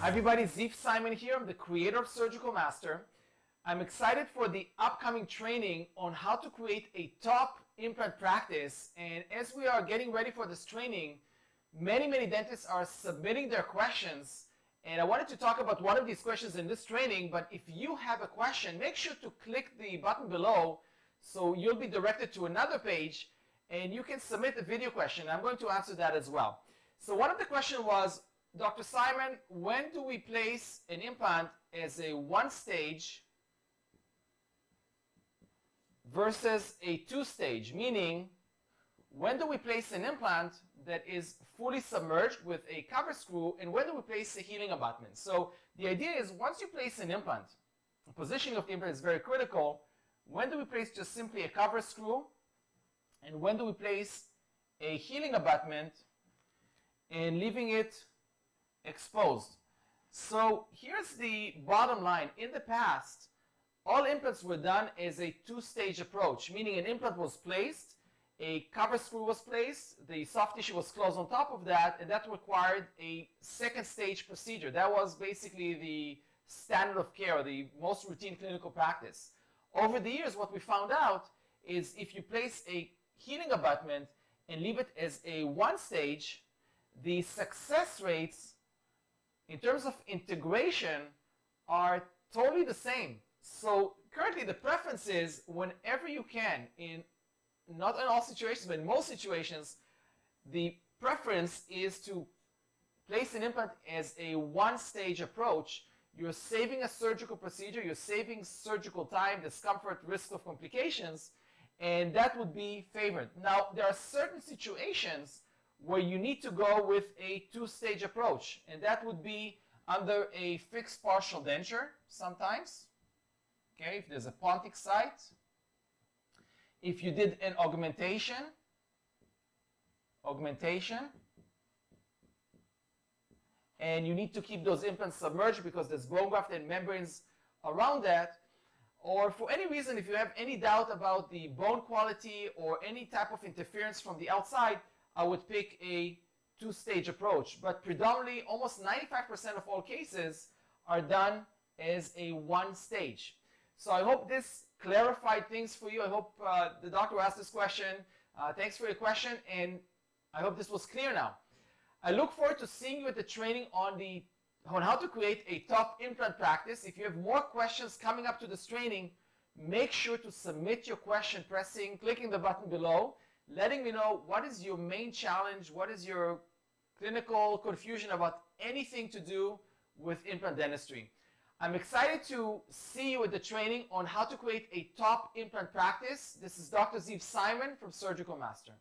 Hi everybody, Ziv Simon here. I'm the creator of Surgical Master. I'm excited for the upcoming training on how to create a top implant practice. And as we are getting ready for this training, many dentists are submitting their questions. And I wanted to talk about one of these questions in this training, but if you have a question, make sure to click the button below so you'll be directed to another page and you can submit a video question. I'm going to answer that as well. So one of the questions was, Dr. Simon, when do we place an implant as a one-stage versus a two-stage? Meaning, when do we place an implant that is fully submerged with a cover screw, and when do we place a healing abutment? So the idea is, once you place an implant, the positioning of the implant is very critical. When do we place just simply a cover screw? And when do we place a healing abutment and leaving it exposed? So here's the bottom line. In the past, all implants were done as a two-stage approach, meaning an implant was placed, a cover screw was placed, the soft tissue was closed on top of that, and that required a second stage procedure. That was basically the standard of care, the most routine clinical practice. Over the years, what we found out is if you place a healing abutment and leave it as a one-stage, the success rates in terms of integration are totally the same. So currently the preference is, whenever you can, not in all situations, but in most situations, the preference is to place an implant as a one-stage approach. You're saving a surgical procedure, you're saving surgical time, discomfort, risk of complications, and that would be favored. Now, there are certain situations where you need to go with a two-stage approach, and that would be under a fixed partial denture sometimes, okay, if there's a pontic site, if you did an augmentation, and you need to keep those implants submerged because there's bone graft and membranes around that, or for any reason, if you have any doubt about the bone quality or any type of interference from the outside, I would pick a two-stage approach. But predominantly, almost 95% of all cases are done as a one-stage. So I hope this clarified things for you. I hope the doctor who asked this question, thanks for your question, and I hope this was clear now. I look forward to seeing you at the training on how to create a top implant practice. If you have more questions coming up to this training, make sure to submit your question clicking the button below, letting me know what is your main challenge, what is your clinical confusion about anything to do with implant dentistry. I'm excited to see you at the training on how to create a top implant practice. This is Dr. Ziv Simon from Surgical Master.